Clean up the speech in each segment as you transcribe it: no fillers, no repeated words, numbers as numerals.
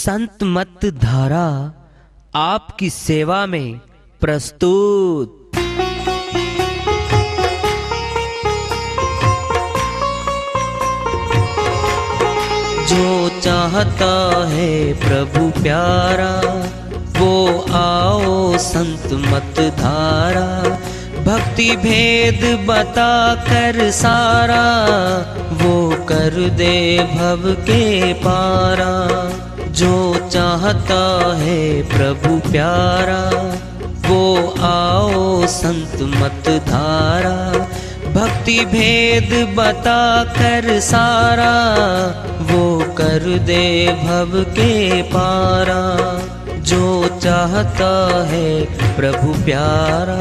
संत मत धारा आपकी सेवा में प्रस्तुत। जो चाहता है प्रभु प्यारा वो आओ संत मत धारा, भक्ति भेद बता कर सारा वो कर दे भव के पारा। जो चाहता है प्रभु प्यारा वो आओ संत मत धारा, भक्ति भेद बता कर सारा वो कर दे भव के पारा। जो चाहता है प्रभु प्यारा।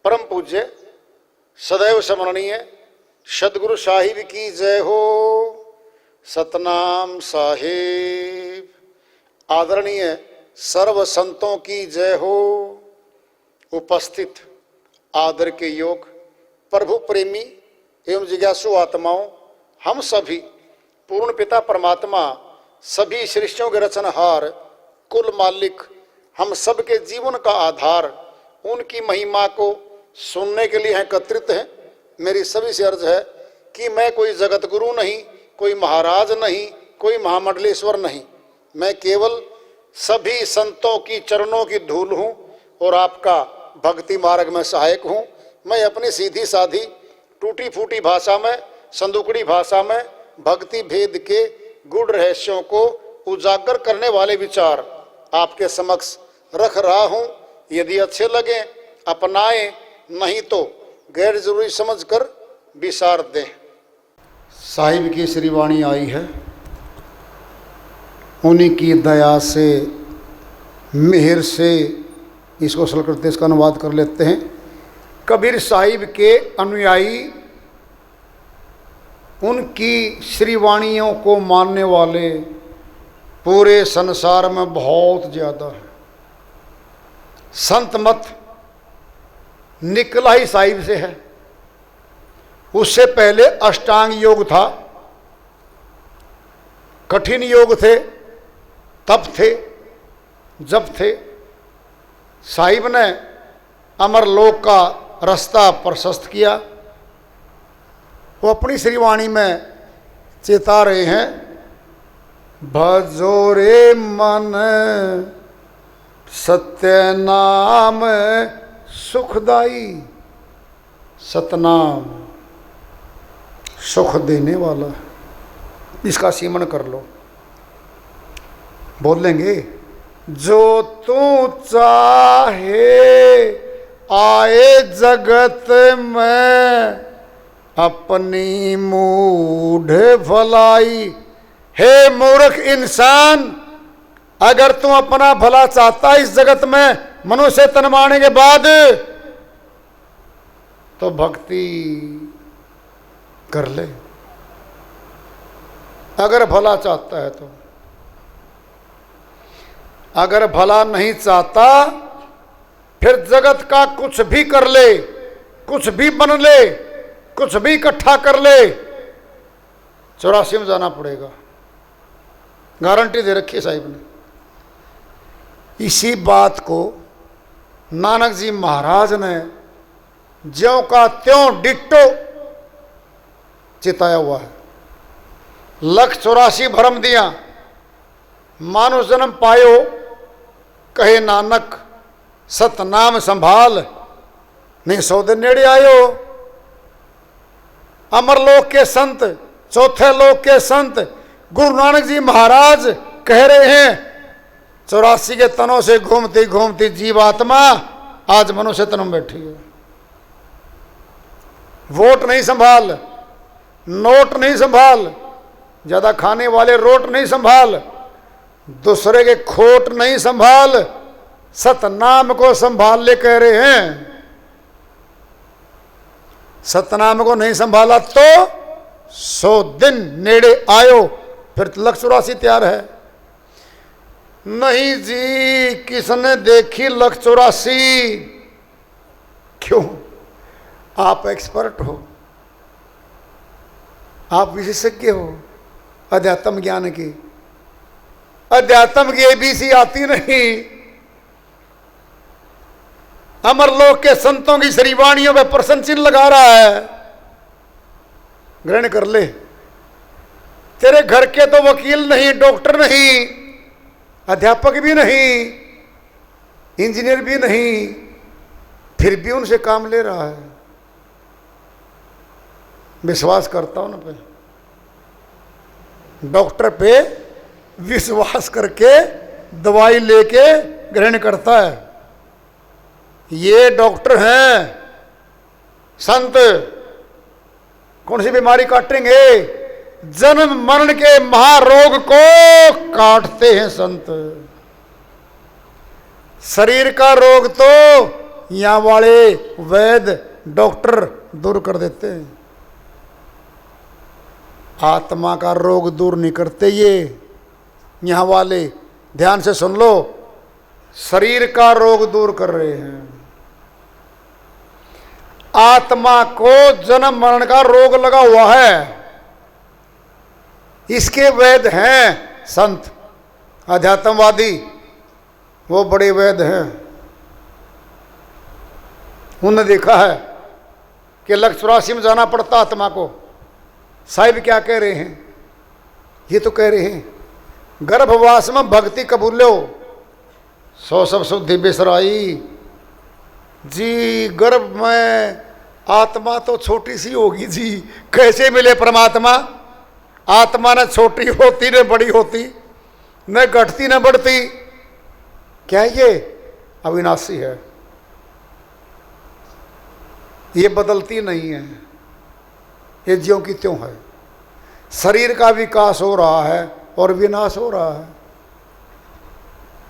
परम पूज्य सदैव स्मरणीय सदगुरु साहिब की जय हो। सतनाम साहिब। आदरणीय सर्व संतों की जय हो। उपस्थित आदर के योग प्रभु प्रेमी एवं जिज्ञासु आत्माओं, हम सभी पूर्ण पिता परमात्मा सभी सृष्टियों के रचनहार कुल मालिक हम सबके जीवन का आधार उनकी महिमा को सुनने के लिए एकत्रित हैं। मेरी सभी से अर्ज है कि मैं कोई जगत गुरु नहीं, कोई महाराज नहीं, कोई महामंडलेश्वर नहीं, मैं केवल सभी संतों की चरणों की धूल हूँ और आपका भक्ति मार्ग में सहायक हूँ। मैं अपनी सीधी साधी टूटी फूटी भाषा में, संदुकड़ी भाषा में भक्ति भेद के गूढ़ रहस्यों को उजागर करने वाले विचार आपके समक्ष रख रहा हूँ। यदि अच्छे लगे अपनाएं, नहीं तो गैर जरूरी समझकर विसार दें। साहिब की श्रीवाणी आई है, उन्हीं की दया से मेहर से इसको सरल करते इसका अनुवाद कर लेते हैं। कबीर साहिब के अनुयायी उनकी श्रीवाणियों को मानने वाले पूरे संसार में बहुत ज़्यादा है। संत मत निकला ही साहिब से है। उससे पहले अष्टांग योग था, कठिन योग थे, तप थे, जप थे। साहिब ने अमरलोक का रास्ता प्रशस्त किया। वो अपनी श्रीवाणी में चेता रहे हैं, भजो रे मन सत्य नाम सुखदाई। सतनाम सुख देने वाला है, इसका सीमन कर लो। बोलेंगे, जो तू चाहे आए जगत में अपनी मूढ़ भलाई। हे मूर्ख इंसान, अगर तू अपना भला चाहता इस जगत में मनुष्य तन मारने के बाद, तो भक्ति कर ले। अगर भला चाहता है तो। अगर भला नहीं चाहता फिर जगत का कुछ भी कर ले, कुछ भी बन ले, कुछ भी इकट्ठा कर ले, 84 में जाना पड़ेगा। गारंटी दे रखी है साहिब ने। इसी बात को नानक जी महाराज ने ज्यों का त्यों डिट्टो चिताया हुआ है। 184 भरम दिया मानुष जन्म पायो, कहे नानक सतनाम संभाल। नहीं 100 दिन नेड़े आयो। अमरलोक के संत, चौथे लोक के संत गुरु नानक जी महाराज कह रहे हैं, 84 के तनों से घूमती घूमती जीवात्मा आज मनुष्य तन में बैठी है। वोट नहीं संभाल, नोट नहीं संभाल, ज़्यादा खाने वाले रोट नहीं संभाल, दूसरे के खोट नहीं संभाल, सतनाम को संभाल ले कह रहे हैं। सतनाम को नहीं संभाला तो 100 दिन नेड़े आयो, फिर 184 तैयार है। नहीं जी, किसने देखी 184? क्यों? आप एक्सपर्ट हो, आप विशेषज्ञ हो अध्यात्म ज्ञान की। अध्यात्म की ABC आती नहीं। अमरलोक के संतों की श्रीवाणियों में प्रश्न चिन्ह लगा रहा है, ग्रहण कर ले। तेरे घर के तो वकील नहीं, डॉक्टर नहीं, अध्यापक भी नहीं, इंजीनियर भी नहीं, फिर भी उनसे काम ले रहा है। विश्वास करता हूं ना पे, डॉक्टर पे विश्वास करके दवाई लेके ग्रहण करता है। ये डॉक्टर हैं संत, कौन सी बीमारी काटेंगे? जन्म मरण के महारोग को काटते हैं संत। शरीर का रोग तो यहां वाले वैद्य डॉक्टर दूर कर देते हैं, आत्मा का रोग दूर नहीं करते ये यहां वाले। ध्यान से सुन लो, शरीर का रोग दूर कर रहे हैं, आत्मा को जन्म मरण का रोग लगा हुआ है, इसके वैद्य हैं संत अध्यात्मवादी। वो बड़े वैद्य हैं, उन्होंने देखा है कि 184 में जाना पड़ता आत्मा को। साहिब क्या कह रहे हैं? ये तो कह रहे हैं गर्भवास में भक्ति कबूलो 100 सब शुद्धि बिसराई। जी, गर्भ में आत्मा तो छोटी सी होगी जी, कैसे मिले परमात्मा? आत्मा न छोटी होती न बड़ी होती, न घटती न बढ़ती, क्या ये अविनाशी है, ये बदलती नहीं है, ये ज्यों की त्यों है। शरीर का विकास हो रहा है और विनाश हो रहा है।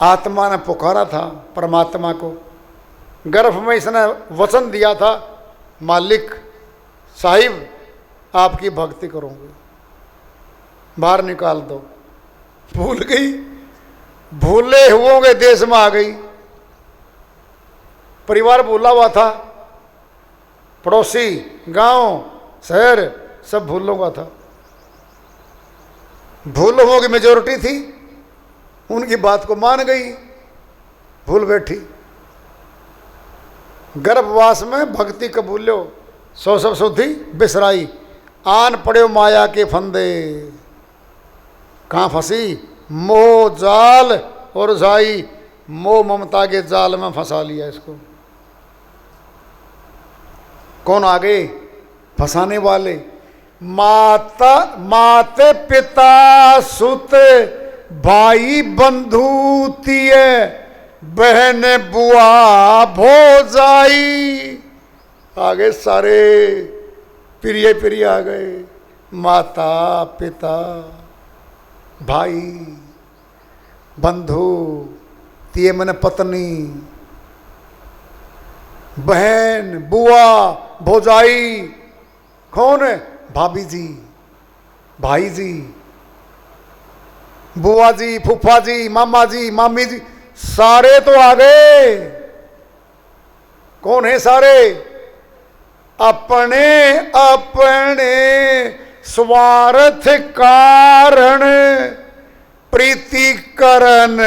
आत्मा ने पुकारा था परमात्मा को, गर्भ में इसने वचन दिया था, मालिक साहिब आपकी भक्ति करूंगी, बाहर निकाल दो। भूल गई, भूले हुओं के देश में आ गई। परिवार भूला हुआ था, पड़ोसी, गांव, शहर सब भूलों का था। भूलों की मेजोरिटी थी, उनकी बात को मान गई, भूल बैठी। गर्भवास में भक्ति कबूल्यो 100 सब शुद्धि बिसराई। आन पड़े माया के फंदे, कहाँ फंसी? मोह जाल और जाई, मोह ममता के जाल में फंसा लिया इसको। कौन आ गए फंसाने वाले? माता, माते पिता सुत भाई बंधु तिय बहन बुआ भोजाई। आ गए सारे प्रिय प्रिय आ गए, माता पिता भाई बंधु, तिय मन पत्नी, बहन बुआ भोजाई। कौन है? भाभी जी, भाई जी, बुआ जी, फूफा जी, मामा जी, मामी जी, सारे तो आ गए। कौन है सारे? अपने अपने स्वार्थ कारण प्रीति करन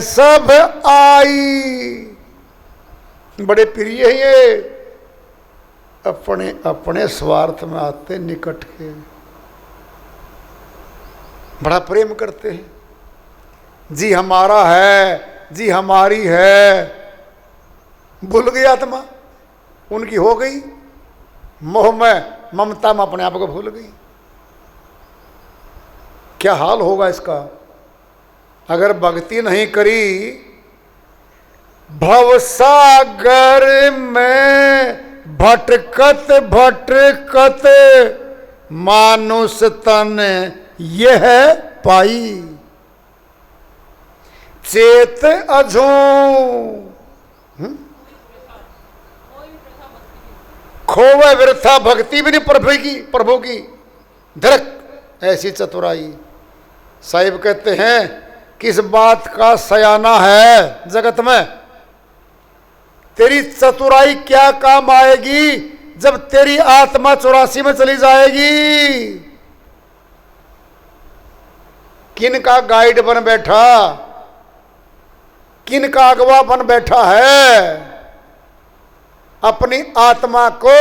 सब आई। बड़े प्रिय है ये, अपने अपने स्वार्थ में आते निकट के, बड़ा प्रेम करते हैं। जी हमारा है, जी हमारी है। भूल गई आत्मा, उनकी हो गई, मोह में ममता में अपने आप को भूल गई। क्या हाल होगा इसका अगर भक्ति नहीं करी? भवसागर में भटकत भटकत मानुष तन यह पाई। चेत अझू, खोवे वृथा भक्ति भी नहीं प्रभु की धरक ऐसी चतुराई। साहिब कहते हैं किस बात का सयाना है जगत में, तेरी चतुराई क्या काम आएगी जब तेरी आत्मा 84 में चली जाएगी। किन का गाइड बन बैठा, किन का अगवा बन बैठा है, अपनी आत्मा को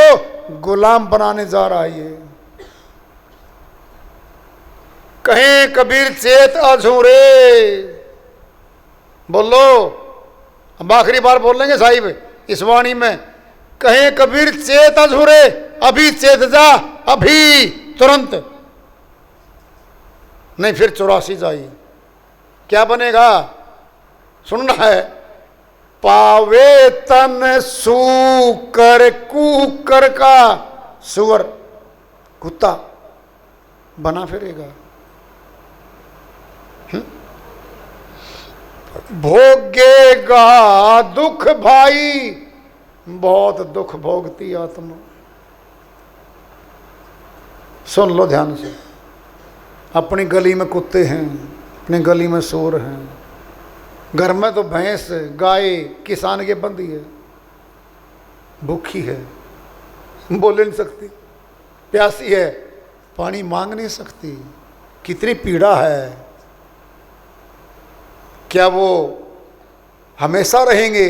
गुलाम बनाने जा रहा है। कहें कबीर चेत अझूरे, बोलो हम आखिरी बार बोल लेंगे साहिब इस वाणी में। कहें कबीर चेत अझूरे, अभी चेत जा, अभी तुरंत, नहीं फिर 84 जाइए। क्या बनेगा सुनना है। पावे तन सूकर कूकर का सुअर कुत्ता बना फिरेगा। भोगेगा दुख भाई, बहुत दुख भोगती आत्मा। सुन लो ध्यान से। अपनी गली में कुत्ते हैं, अपनी गली में सूर हैं, घर में तो भैंस गाय किसान के बंदी है, भूखी है, बोल नहीं सकती, प्यासी है, पानी मांग नहीं सकती, कितनी पीड़ा है। क्या वो हमेशा रहेंगे?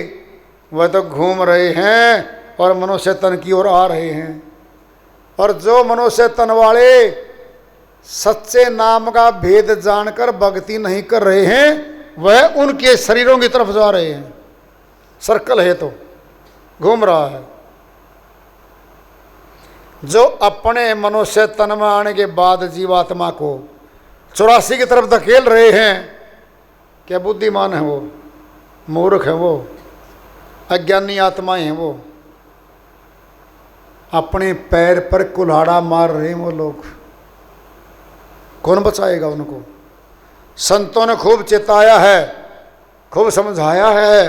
वह तो घूम रहे हैं और मनुष्य तन की ओर आ रहे हैं। और जो मनुष्य तन वाले सच्चे नाम का भेद जानकर भक्ति नहीं कर रहे हैं, वह उनके शरीरों की तरफ जा रहे हैं। सर्कल है तो घूम रहा है। जो अपने मनुष्य तन में आने के बाद जीवात्मा को 84 की तरफ धकेल रहे हैं, क्या बुद्धिमान है वो? मूर्ख है वो, अज्ञानी आत्माएं हैं वो। अपने पैर पर कुल्हाड़ा मार रहे हैं वो लोग। कौन बचाएगा उनको? संतों ने खूब चेताया है, खूब समझाया है,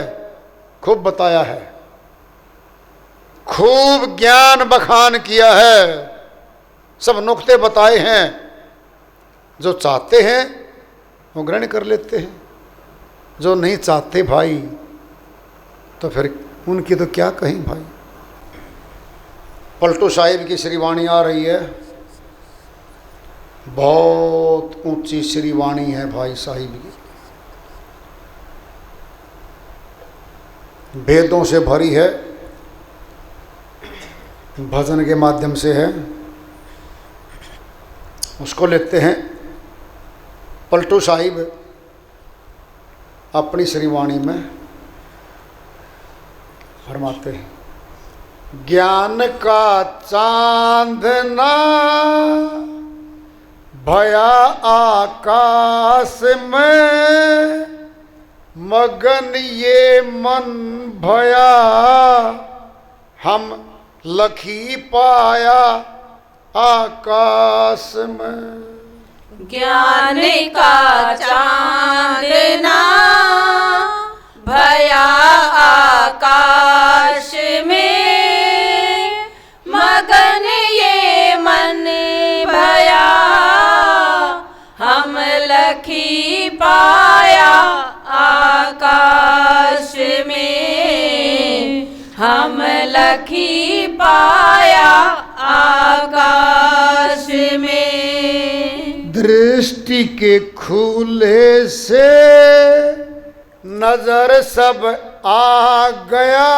खूब बताया है, खूब ज्ञान बखान किया है, सब नुक्ते बताए हैं। जो चाहते हैं वो ग्रहण कर लेते हैं, जो नहीं चाहते भाई तो फिर उनकी तो क्या कहें भाई। पलटू साहिब की श्रीवाणी आ रही है, बहुत ऊंची श्रीवाणी है भाई साहिब की, वेदों से भरी है, भजन के माध्यम से है। उसको लेते हैं। पलटू साहिब अपनी श्रीवाणी में फरमाते हैं, ज्ञान का चांदना भया आकाश में, मगन ये मन भया हम लखी पाया आकाश में। ज्ञान का चांदना भया आकाश में, मगन ये मन भया हम लखी पाया आकाश में, हम लखी पाया आकाश में। दृष्टि के खुले से नजर सब आ गया,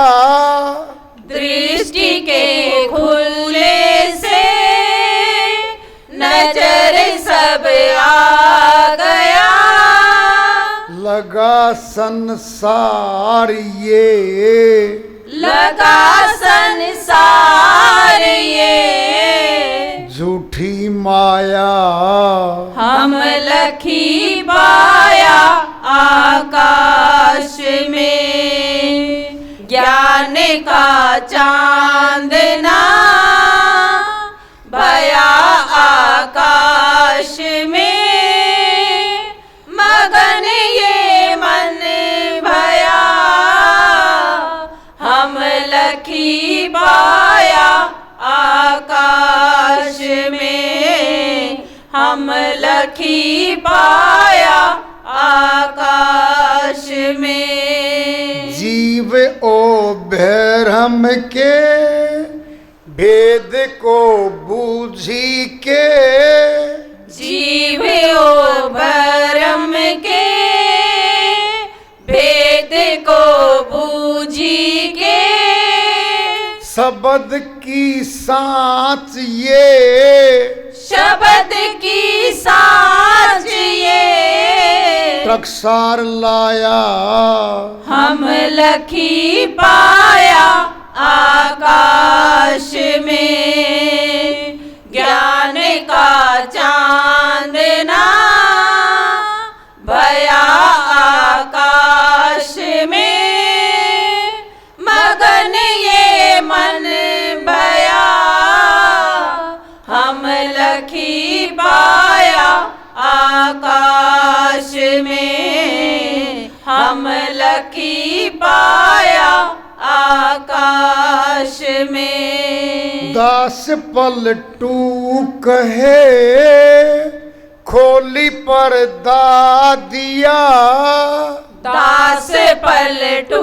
दृष्टि के खुले से नजर सब आ गया, लगा संसार ये, लगा संसार ये, झूठी माया हम लखी पाया आकाश में। ज्ञान का चांदना भया आकाश में, मगन ये मन हम लखी पाया आकाश में। जीव ओ भैरम के भेद को बूझी के, जीव ओ भरम के भेद को बूझी के, शब्द की सांच ये, शब्द की सांच ये, टकसार लाया हम लखी पाया आकाश में। ज्ञान का चांदना भया आकाश में, मगन ये मन भया हम लखी पाया आकाश में, हम लखी पाया आकाश में। दास पलटू कहे खोली पर्दा दिया, दास पलटू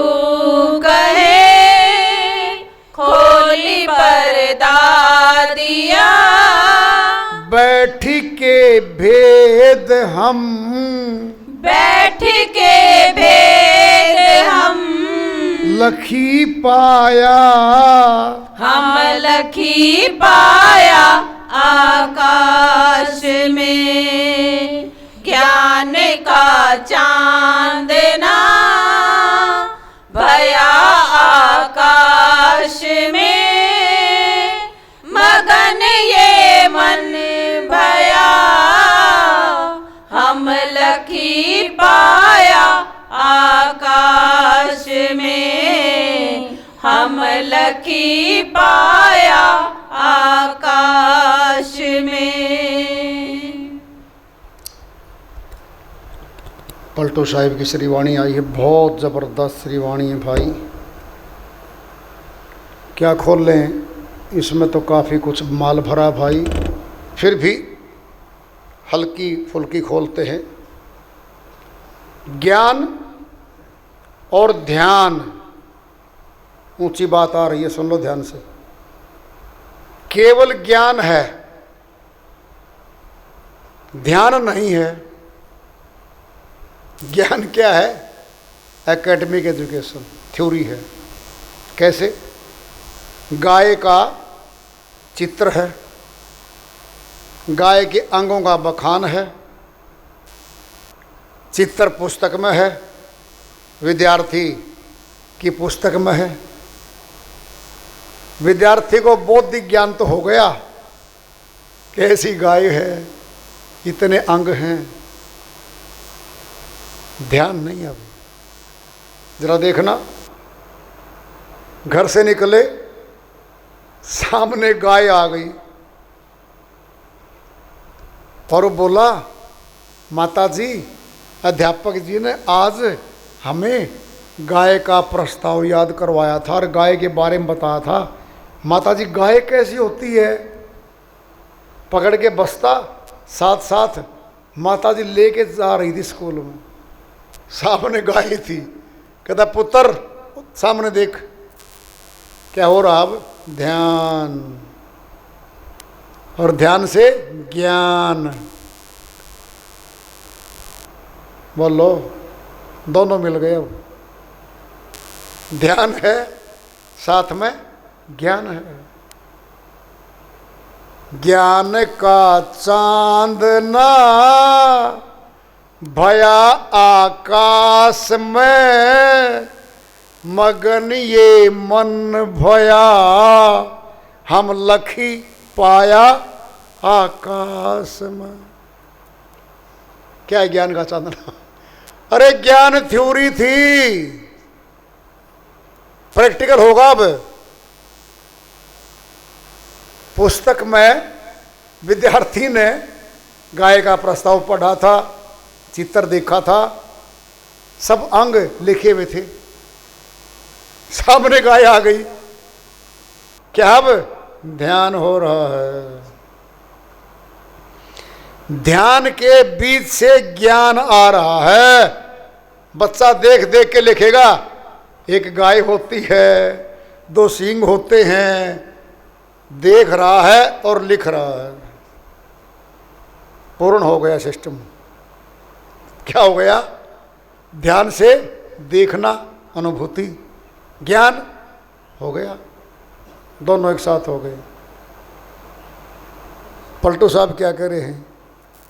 कहे खोली पर्दा दिया, बैठी के भेद हम, बैठ के भेद हम लखी पाया, हम लखी पाया आकाश में। ज्ञान का चांदना भया आकाश में, मगन ये मन भया हम लखी पाया आकाश में, हम लखी पाया आकाश में। पलटू साहिब की श्रीवाणी आई है, बहुत ज़बरदस्त श्रीवाणी है भाई, क्या खोल लें, इसमें तो काफ़ी कुछ माल भरा भाई, फिर भी हल्की फुल्की खोलते हैं। ज्ञान और ध्यान, ऊंची बात आ रही है, सुन लो ध्यान से। केवल ज्ञान है, ध्यान नहीं है। ज्ञान क्या है? एकेडमिक एजुकेशन, थ्योरी है। कैसे? गाय का चित्र है, गाय के अंगों का बखान है, चित्र पुस्तक में है, विद्यार्थी की पुस्तक में है। विद्यार्थी को बौद्धिक ज्ञान तो हो गया, कैसी गाय है, इतने अंग हैं, ध्यान नहीं। अब जरा देखना, घर से निकले, सामने गाय आ गई और वो बोला, माता जी, अध्यापक जी ने आज हमें गाय का प्रस्ताव याद करवाया था और गाय के बारे में बताया था। माता जी, गाय कैसी होती है? पकड़ के बस्ता, साथ साथ माता जी लेके जा रही थी स्कूल में, सामने गाय थी। कहता, पुत्र सामने देख, क्या हो रहा? अब ध्यान, और ध्यान से ज्ञान। बोलो, दोनों मिल गए। अब ध्यान है, साथ में ज्ञान है। ज्ञान का चांदना भया आकाश में, मगन ये मन भया हम लखी पाया आकाश में। क्या है ज्ञान का चांदना? अरे ज्ञान थ्योरी थी, प्रैक्टिकल होगा। अब पुस्तक में विद्यार्थी ने गाय का प्रस्ताव पढ़ा था, चित्र देखा था, सब अंग लिखे हुए थे, सामने गाय आ गई। क्या अब ध्यान हो रहा है? ध्यान के बीच से ज्ञान आ रहा है। बच्चा देख देख के लिखेगा, एक गाय होती है, 2 सींग होते हैं, देख रहा है और लिख रहा है। पूर्ण हो गया सिस्टम। क्या हो गया? ध्यान से देखना, अनुभूति, ज्ञान हो गया, दोनों एक साथ हो गए। पलटू साहब क्या कह रहे हैं?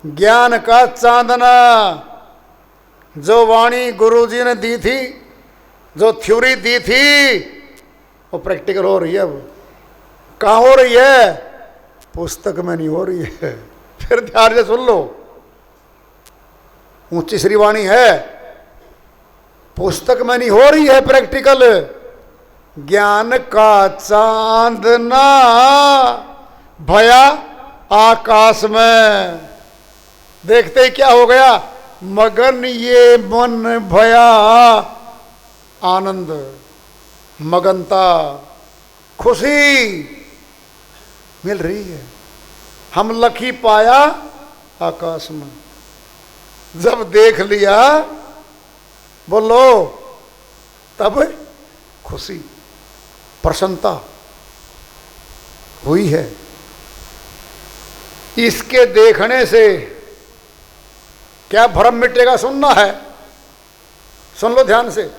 ज्ञान का चांदना, जो वाणी गुरुजी ने दी थी, जो थ्योरी दी थी, वो प्रैक्टिकल हो रही है। अब कहाँ हो रही है? पुस्तक में नहीं हो रही है। फिर ध्यान से सुन लो, ऊंची श्रीवाणी है, पुस्तक में नहीं हो रही है प्रैक्टिकल। ज्ञान का चांदना भया आकाश में, देखते ही क्या हो गया? मगन ये मन भया आनंद, मगनता, खुशी मिल रही है। हम लखी पाया आकाश में, जब देख लिया बोलो तब खुशी प्रसन्नता हुई है। इसके देखने से क्या भ्रम मिटेगा? सुनना है, सुन लो ध्यान से।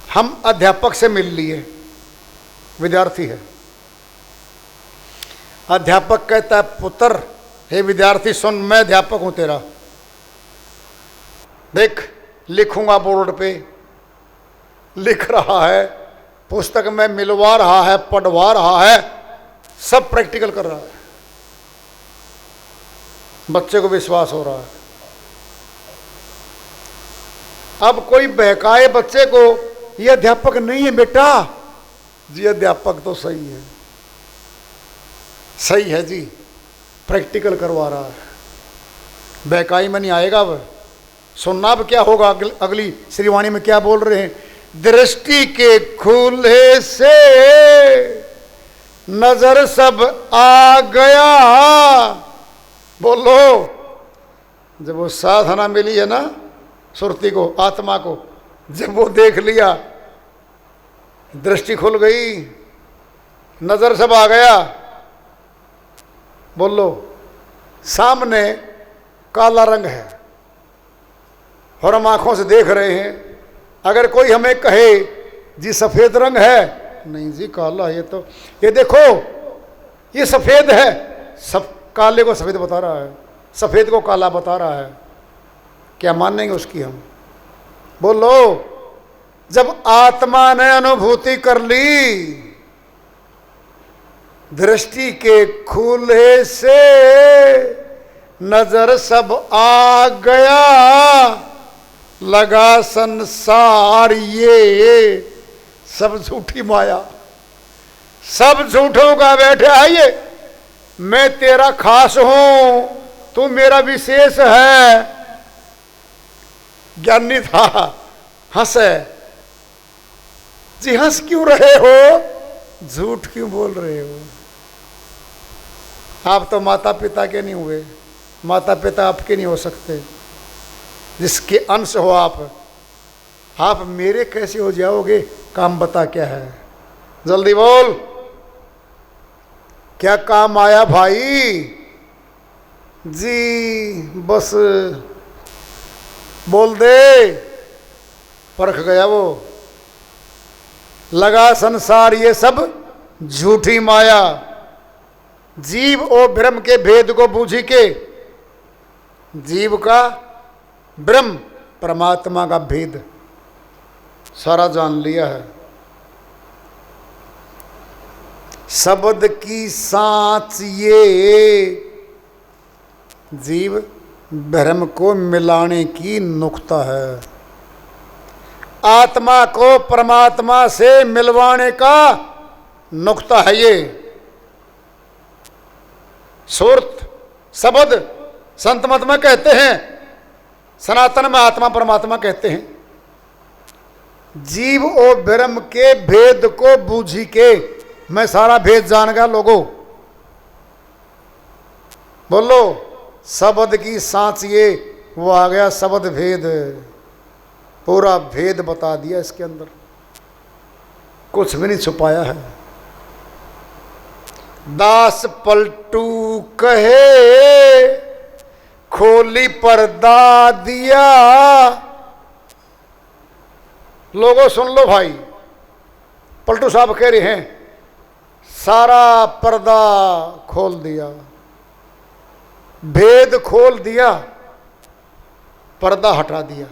हम अध्यापक से मिल लिए, विद्यार्थी है। अध्यापक कहता है, पुत्र हे विद्यार्थी सुन, मैं अध्यापक हूं तेरा, देख लिखूंगा बोर्ड पे, लिख रहा है, पुस्तक में मिलवा रहा है, पढ़वा रहा है, सब प्रैक्टिकल कर रहा है। बच्चे को विश्वास हो रहा है। अब कोई बहकाए बच्चे को, ये अध्यापक नहीं है बेटा। जी अध्यापक तो सही है, सही है जी, प्रैक्टिकल करवा रहा है, बहकाई में नहीं आएगा। अब सुनना अब क्या होगा, अगली श्रीवाणी में क्या बोल रहे हैं? दृष्टि के खुले से नजर सब आ गया। बोलो, जब वो साधना मिली है ना सुरती को, आत्मा को, जब वो देख लिया, दृष्टि खुल गई, नजर सब आ गया। बोलो, सामने काला रंग है और हम आंखों से देख रहे हैं। अगर कोई हमें कहे जी सफेद रंग है, नहीं जी काला, ये देखो ये सफेद है, सब काले को सफेद बता रहा है, सफेद को काला बता रहा है, क्या मानेंगे उसकी हम? बोलो, जब आत्मा ने अनुभूति कर ली, दृष्टि के खुले से नजर सब आ गया, लगा संसार ये सब झूठी माया, सब झूठों का बैठे है ये। मैं तेरा खास हूं, तू मेरा विशेष है। ज्ञानी था, हंसे जी, हंस क्यों रहे हो, झूठ क्यों बोल रहे हो? आप तो माता पिता के नहीं हुए, माता पिता आपके नहीं हो सकते। जिसके अंश हो आप मेरे कैसे हो जाओगे? काम बता क्या है, जल्दी बोल, क्या काम आया भाई? जी बस बोल दे, परख गया वो। लगा संसार ये सब झूठी माया, जीव और ब्रह्म के भेद को बूझी के, जीव का ब्रह्म परमात्मा का भेद सारा जान लिया है। शब्द की सांच ये जीव ब्रह्म को मिलाने की नुक्ता है, आत्मा को परमात्मा से मिलवाने का नुक्ता है ये। सुरत शब्द संत मत में कहते हैं, सनातन में आत्मा परमात्मा कहते हैं। जीव और ब्रह्म के भेद को बूझी के, मैं सारा भेद जान गया लोगों, बोलो, शब्द की सांच ये वो आ गया शब्द भेद, पूरा भेद बता दिया इसके अंदर, कुछ भी नहीं छुपाया है। दास पलटू कहे खोली पर्दा दिया। लोगों सुन लो भाई, पलटू साहब कह रहे हैं सारा पर्दा खोल दिया, भेद खोल दिया, पर्दा हटा दिया,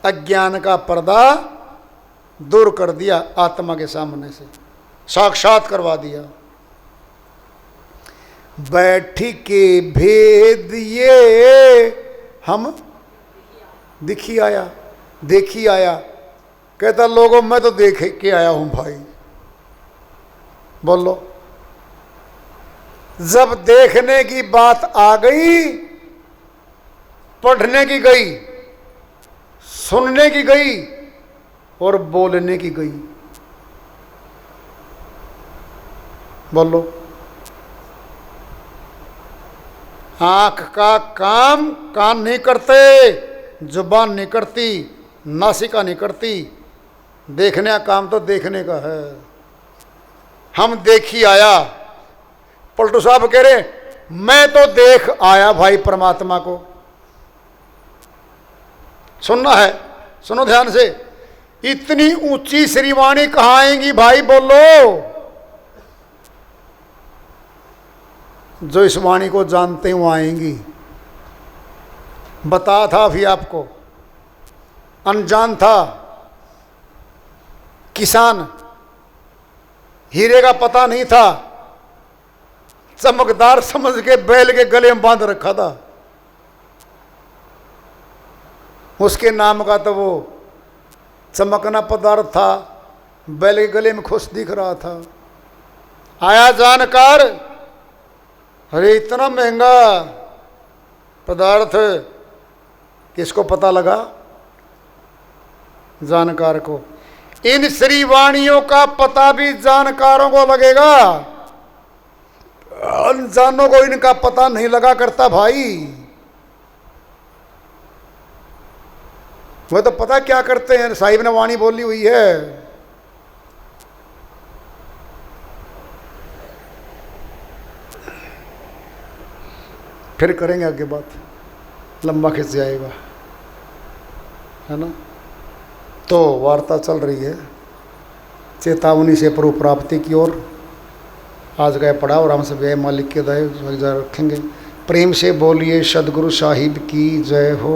अज्ञान का पर्दा दूर कर दिया, आत्मा के सामने से साक्षात करवा दिया। बैठी के भेद ये हम दिखी आया, देखी आया। कहता लोगों मैं तो देख के आया हूं भाई। बोलो, जब देखने की बात आ गई, पढ़ने की गई, सुनने की गई और बोलने की गई। बोलो, आंख का काम कान नहीं करते, जुबान नहीं करती, नासिका नहीं करती, देखने का काम तो देखने का है। हम देखी आया। पलटू साहब कह रहे मैं तो देख आया भाई परमात्मा को। सुनना है, सुनो ध्यान से। इतनी ऊंची श्रीवाणी कहाँ आएंगी भाई? बोलो, जो इस वाणी को जानते हैं वो आएंगी। बता था अभी आपको, अनजान था किसान, हीरे का पता नहीं था, चमकदार समझ के बैल के गले में बांध रखा था। उसके नाम का तो वो चमकना पदार्थ था, बैल के गले में खुश दिख रहा था। आया जानकार, अरे इतना महंगा पदार्थ किसको पता लगा? जानकार को। इन श्रीवाणियों का पता भी जानकारों को लगेगा, अनजानों को इनका पता नहीं लगा करता भाई। वह तो पता क्या करते हैं, साहिब ने वाणी बोली हुई है। फिर करेंगे आगे बात, लंबा खिंच जाएगा, है ना। तो वार्ता चल रही है चेतावनी से प्रभु प्राप्ति की ओर। आज गए पड़ा और हम सब यह मालिक के दया रखेंगे। प्रेम से बोलिए सदगुरु साहिब की जय हो।